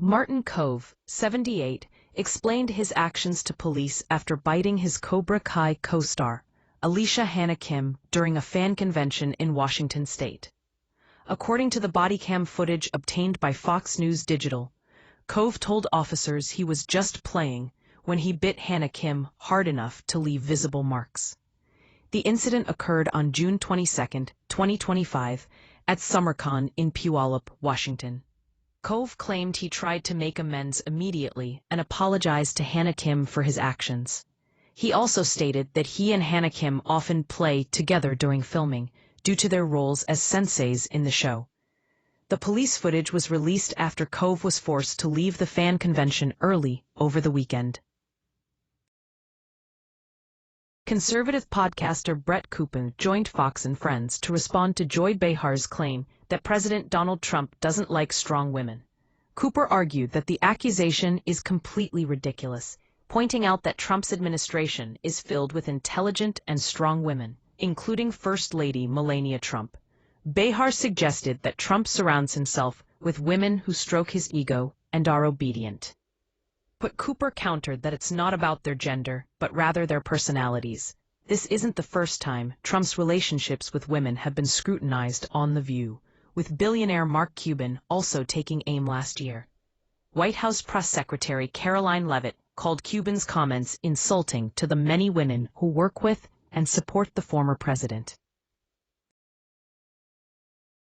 Martin Kove, 78, explained his actions to police after biting his Cobra Kai co-star, Alicia Hannah Kim, during a fan convention in Washington state. According to the body cam footage obtained by Fox News Digital, Kove told officers he was just playing when he bit Hannah Kim hard enough to leave visible marks. The incident occurred on June 22, 2025, at SummerCon in Puyallup, Washington. Kove claimed he tried to make amends immediately and apologized to Hannah Kim for his actions. He also stated that he and Hannah Kim often play together during filming, due to their roles as senseis in the show. The police footage was released after Kove was forced to leave the fan convention early over the weekend. Conservative podcaster Brett Coupin joined Fox and Friends to respond to Joy Behar's claim that President Donald Trump doesn't like strong women. Cooper argued that the accusation is completely ridiculous, pointing out that Trump's administration is filled with intelligent and strong women, including First Lady Melania Trump. Behar suggested that Trump surrounds himself with women who stroke his ego and are obedient. But Cooper countered that it's not about their gender, but rather their personalities. This isn't the first time Trump's relationships with women have been scrutinized on The View, with billionaire Mark Cuban also taking aim last year. White House Press Secretary Caroline Leavitt called Cuban's comments insulting to the many women who work with and support the former president.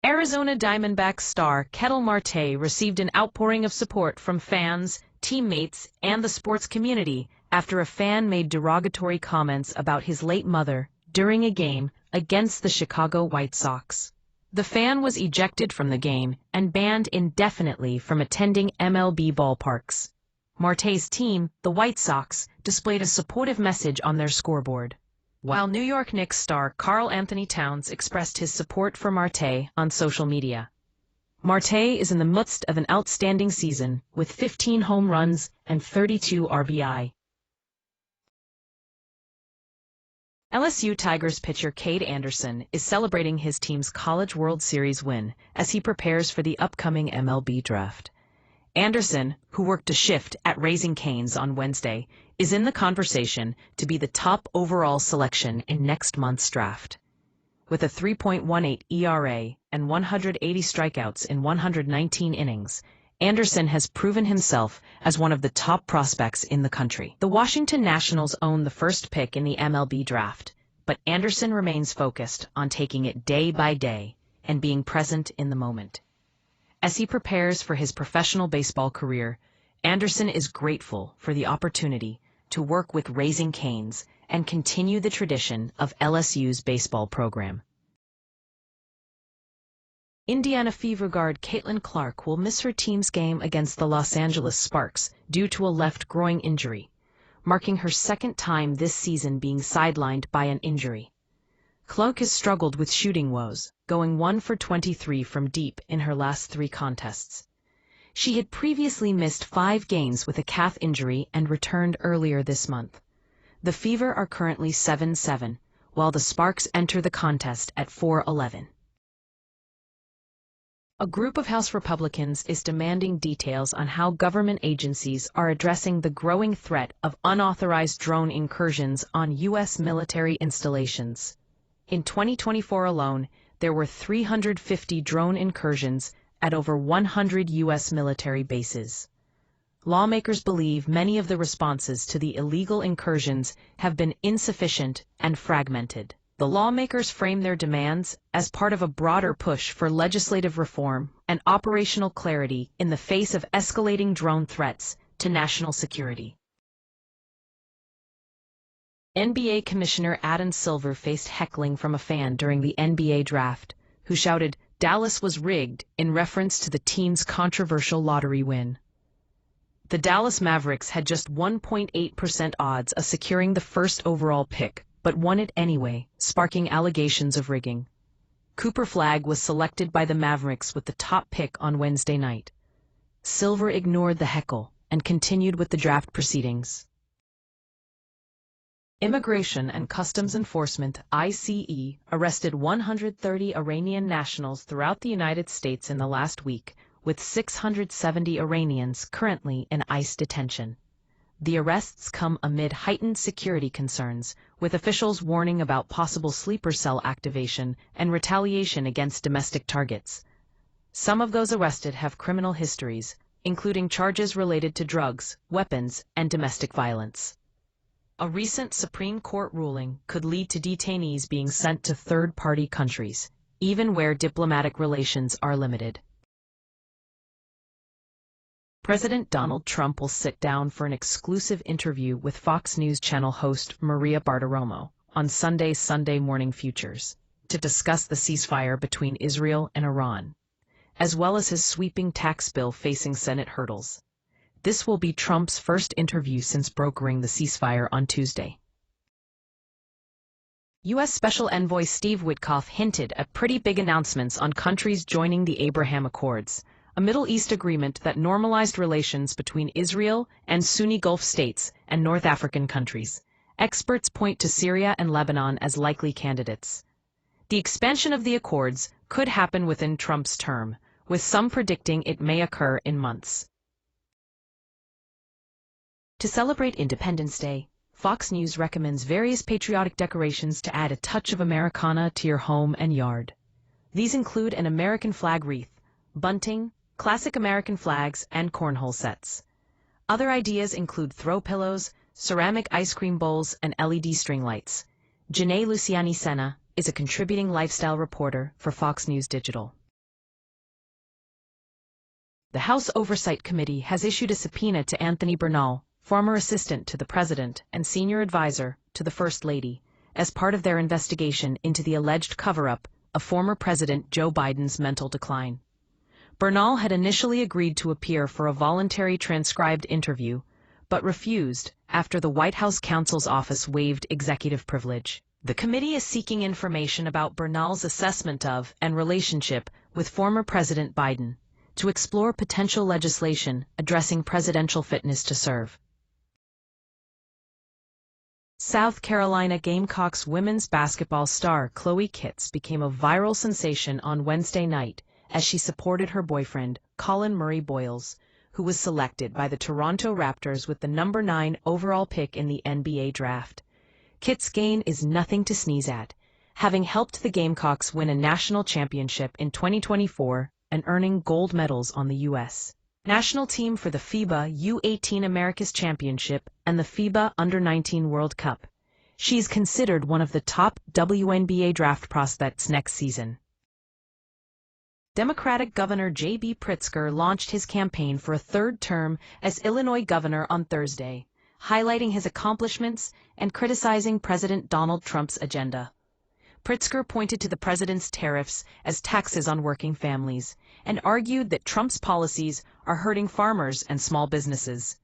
Arizona Diamondbacks star Ketel Marte received an outpouring of support from fans, teammates, and the sports community after a fan made derogatory comments about his late mother during a game against the Chicago White Sox. The fan was ejected from the game and banned indefinitely from attending MLB ballparks. Marte's team, the White Sox, displayed a supportive message on their scoreboard, while New York Knicks star Karl Anthony Towns expressed his support for Marte on social media. Marte is in the midst of an outstanding season with 15 home runs and 32 RBI. LSU Tigers pitcher Cade Anderson is celebrating his team's College World Series win as he prepares for the upcoming MLB draft. Anderson, who worked a shift at Raising Cane's on Wednesday, is in the conversation to be the top overall selection in next month's draft. With a 3.18 ERA and 180 strikeouts in 119 innings, Anderson has proven himself as one of the top prospects in the country. The Washington Nationals own the first pick in the MLB draft, but Anderson remains focused on taking it day by day and being present in the moment. As he prepares for his professional baseball career, Anderson is grateful for the opportunity to work with Raising Cane's and continue the tradition of LSU's baseball program. Indiana Fever guard Caitlin Clark will miss her team's game against the Los Angeles Sparks due to a left groin injury, marking her second time this season being sidelined by an injury. Clark has struggled with shooting woes, going 1 for 23 from deep in her last 3 contests. She had previously missed 5 games with a calf injury and returned earlier this month. The Fever are currently 7-7, while the Sparks enter the contest at 4-11. A group of House Republicans is demanding details on how government agencies are addressing the growing threat of unauthorized drone incursions on U.S. military installations. In 2024 alone, there were 350 drone incursions at over 100 U.S. military bases. Lawmakers believe many of the responses to the illegal incursions have been insufficient and fragmented. The lawmakers frame their demands as part of a broader push for legislative reform and operational clarity in the face of escalating drone threats to national security. NBA Commissioner Adam Silver faced heckling from a fan during the NBA draft, who shouted, "Dallas was rigged," in reference to the team's controversial lottery win. The Dallas Mavericks had just 1.8% odds of securing the first overall pick, but won it anyway, sparking allegations of rigging. Cooper Flagg was selected by the Mavericks with the top pick on Wednesday night. Silver ignored the heckle and continued with the draft proceedings. Immigration and Customs Enforcement (ICE) arrested 130 Iranian nationals throughout the United States in the last week, with 670 Iranians currently in ICE detention. The arrests come amid heightened security concerns, with officials warning about possible sleeper cell activation and retaliation against domestic targets. Some of those arrested have criminal histories, including charges related to drugs, weapons, and domestic violence. A recent Supreme Court ruling could lead to detainees being sent to third-party countries, even where diplomatic relations are limited. President Donald Trump will sit down for an exclusive interview with Fox News Channel host Maria Bartiromo on Sunday's Sunday Morning Futures to discuss the ceasefire between Israel and Iran, as well as his sweeping tax bill facing Senate hurdles. This will be Trump's first interview since brokering the ceasefire on Tuesday. U.S. Special Envoy Steve Witkoff hinted at pretty big announcements on countries joining the Abraham Accords, a Middle East agreement that normalized relations between Israel and Sunni Gulf states and North African countries. Experts point to Syria and Lebanon as likely candidates. The expansion of the accords could happen within Trump's term, with some predicting it may occur in months. To celebrate Independence Day, Fox News recommends various patriotic decorations to add a touch of Americana to your home and yard. These include an American flag wreath, bunting, classic American flags, and cornhole sets. Other ideas include throw pillows, ceramic ice cream bowls, and LED string lights. Janae Luciani Senna is a contributing lifestyle reporter for Fox News Digital. The House Oversight Committee has issued a subpoena to Anthony Bernal, former assistant to the president and senior advisor to the First Lady, as part of their investigation into the alleged cover-up of former President Joe Biden's mental decline. Bernal had initially agreed to appear for a voluntary transcribed interview, but refused after the White House counsel's office waived executive privilege. The committee is seeking information about Bernal's assessment of and relationship with former President Biden to explore potential legislation addressing presidential fitness to serve. South Carolina Gamecocks women's basketball star Chloe Kitts became a viral sensation on Wednesday night as she supported her boyfriend, Colin Murray Boyles, who was selected by the Toronto Raptors with the number 9 overall pick in the NBA draft. Kitts' gain is nothing to sneeze at, having helped the Gamecocks win a national championship in 2024 and earning gold medals on the U.S. national team for the FIBA U18 Americas Championship and the FIBA Under-19 World Cup. She is considered one of the top WNBA draft prospects next season. Democratic Governor J.B. Pritzker launched his campaign for a third term as Illinois governor on Thursday, highlighting his accomplishments and criticizing President Donald Trump's agenda. Pritzker pointed to the president's tariffs as taxes on working families and argued that Trump's policies are hurting farmers and small businesses.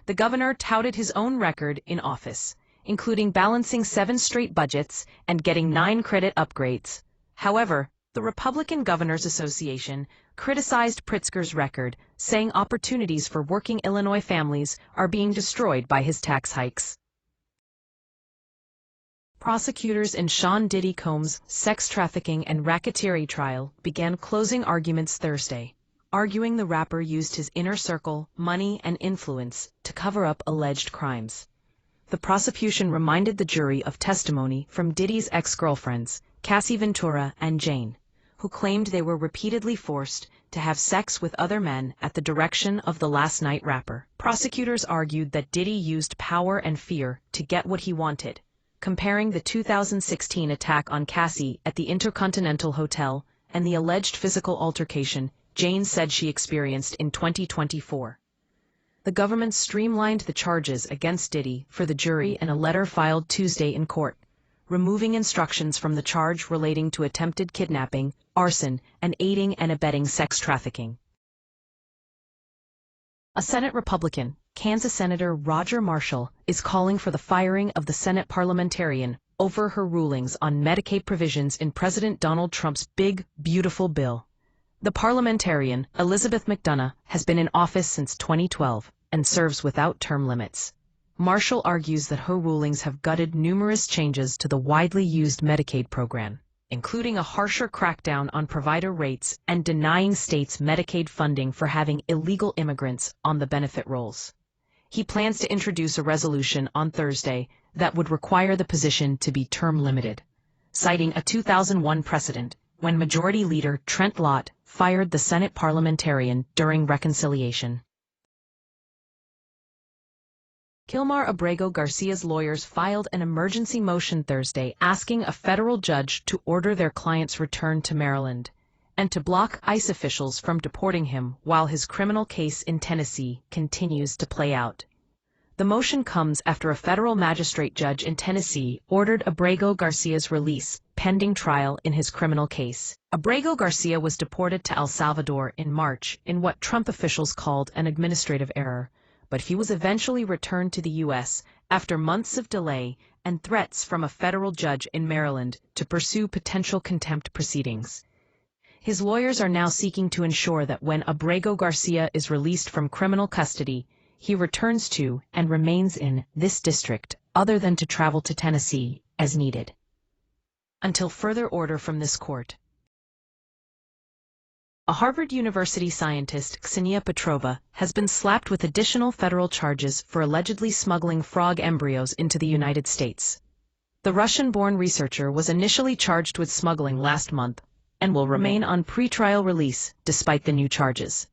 The governor touted his own record in office, including balancing 7 straight budgets and getting 9 credit upgrades. However, the Republican Governors Association criticized Pritzker's record, saying opportunities for working Illinois families are being destroyed by his tax hikes. Prosecutors in Sean Diddy Combs' sex trafficking and racketeering trial began closing arguments Thursday, arguing the rapper used his inner circle, money, and influence to cover up alleged crimes. The prosecution reminded the jury of testimony from Diddy's ex-girlfriends, Cassie Ventura and Jane, who claimed they were repeatedly forced to have sex with other men at the direction of the Last Night rapper. Prosecutors argued that Diddy used power and fear to get what he wanted, comparing the 2016 attack on Cassie at the Intercontinental Hotel and the alleged physical altercation Jane said she experienced in 2024. The government streamlined the charges against Diddy for the jury in a letter filed Tuesday in court, removing instructions from the charge relating to attempted kidnapping, arson, and aiding and abetting sex trafficking. A Senate Republican, Kansas Senator Roger Marshall, is calling for the firing of the Senate Parliamentarian over her rulings on Medicaid provisions in President Donald Trump's big, beautiful bill. The Parliamentarian, Elizabeth McDonough, has been in office since 2012 and serves without term limits. Marshall argues that her rulings have gutted numerous changes to the widely used Medicaid program. including a harsher crackdown on provider rates and denying states Medicaid funding for having illegal immigrants on the benefit rolls. He plans to introduce a resolution on Thursday that would require the position to be term limited, citing a 2001 precedent when Majority Leader Trent Lott fired the Senate parliamentarian during reconciliation. Kilmar Abrego Garcia's lawyers filed an emergency motion Thursday asking a federal judge to order their client's return to Maryland and to block ICE officials from deporting him while his criminal case in Tennessee continues to play out. The motion comes after a federal magistrate judge in Tennessee ordered Abrego Garcia's release pending trial in his criminal case. Abrego Garcia was deported to El Salvador in March in what Trump officials called an administrative error, but he was eventually returned to the U.S. after months of delay and threats from a federal judge in Maryland to pursue potential contempt proceedings. His lawyers are now seeking to ensure that when Abrego Garcia is released from criminal custody, he returns to and remains in this district other than to travel to Tennessee as needed, until further order from this court. A Harvard University scientist, Ksenia Petrova, has been slapped with additional federal charges for allegedly smuggling frog embryos into the United States. The Russian-born researcher was initially charged with smuggling last month and will remain on pretrial release despite the new charges.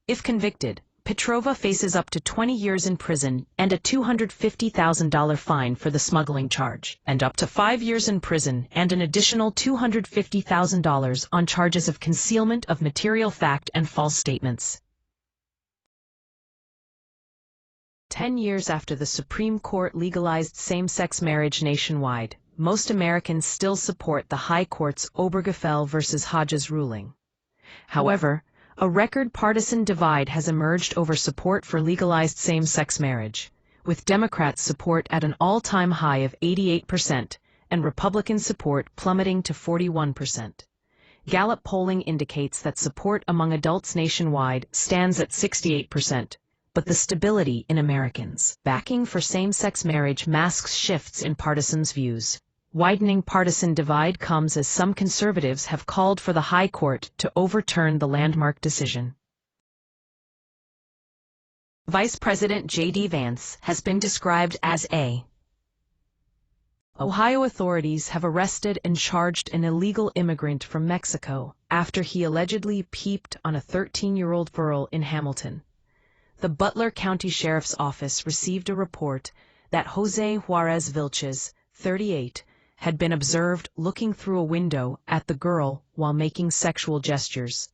If convicted, Petrova faces up to 20 years in prison and a $250,000 fine for the smuggling charge, and up to 5 years in prison and an additional $250,000 on charges of concealment of material fact and false statements. 10 years after the Supreme Court legalized same-sex marriage nationwide, most Americans still support the High Court's Obergefell v. Hodges ruling. However, a record partisan divide has emerged over support for legalized same-sex marriage, with Democrats' support at an all-time high of 88% and Republican support plummeting to 41%. Gallup polling indicates that support among adults nationwide stands at 68%, but the stability in Americans' backing for same-sex marriage masks shifts in partisans' views. Widening partisan divide comes as some conservatives have called for the High Court to overturn the landmark decision. Vice President J.D. Vance has been described as a Ohio authorities have arrested and charged an illegal immigrant from Mexico after he allegedly peeped on a 13-year-old girl in Hamilton. The Butler County Sheriff's Office received a report that Jose Juarez Vilches, 38, had been observed looking through a window at the girl while making sexual gestures.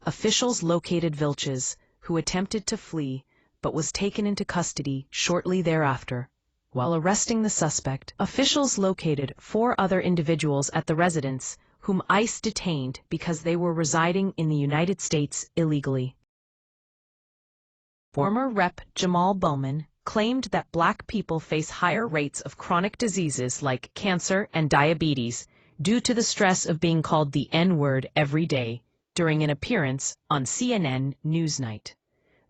Officials located Vilches, who attempted to flee but was taken into custody shortly thereafter. While arresting the suspect, officials located 4 other individuals at the residence whom ICE detained because they were residing in the United States illegally. Former Rep. Jamaal Bowman claimed that Black people face higher rates of chronic diseases like cancer and diabetes due to the stress of being called the N-word every day during an appearance on CNN Newsnight.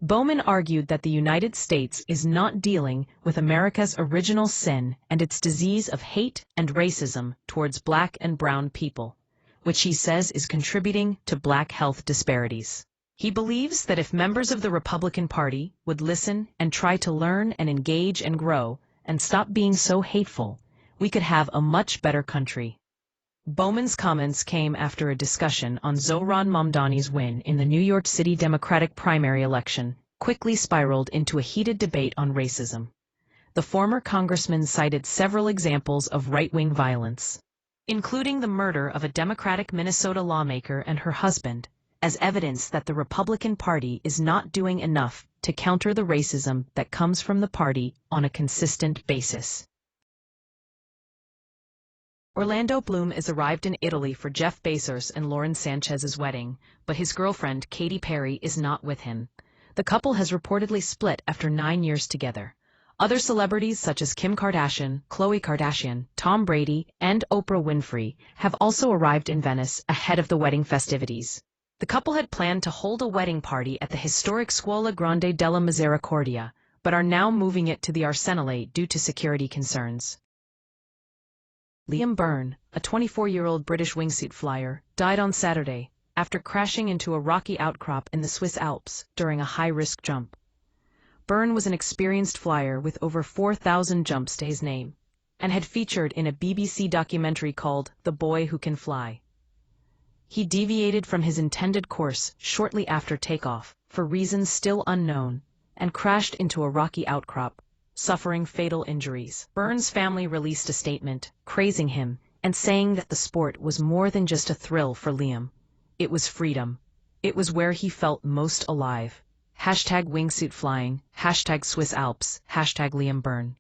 Bowman argued that the United States is not dealing with America's original sin and its disease of hate and racism towards Black and brown people, which he says is contributing to Black health disparities. He believes that if members of the Republican Party would listen and try to learn and engage and grow and stop being so hateful, we could have a much better country. Bowman's comments came after a discussion on Zohran Mamdani's win in the New York City Democratic primary election quickly spiraled into a heated debate on racism. The former congressman cited several examples of right-wing violence, including the murder of a Democratic Minnesota lawmaker and her husband, as evidence that the Republican Party is not doing enough to counter the racism that comes from the party on a consistent basis. Orlando Bloom is arrived in Italy for Jeff Bezos and Lauren Sanchez's wedding, but his girlfriend, Katy Perry, is not with him. The couple has reportedly split after 9 years together. Other celebrities such as Kim Kardashian, Khloe Kardashian, Tom Brady, and Oprah Winfrey have also arrived in Venice ahead of the wedding festivities. The couple had planned to hold a wedding party at the historic Scuola Grande della Misericordia, but are now moving it to the Arsenale due to security concerns. Liam Byrne, a 24-year-old British wingsuit flyer, died on Saturday after crashing into a rocky outcrop in the Swiss Alps during a high-risk jump. Byrne was an experienced flyer with over 4,000 jumps to his name, and had featured in a BBC documentary called The Boy Who Can Fly. He deviated from his intended course shortly after takeoff, for reasons still unknown, and crashed into a rocky outcrop, suffering fatal injuries. Byrne's family released a statement, praising him, and saying that the sport was more than just a thrill for Liam. It was freedom. It was where he felt most alive. #wingsuit flying, #Swiss Alps, #Liam Byrne.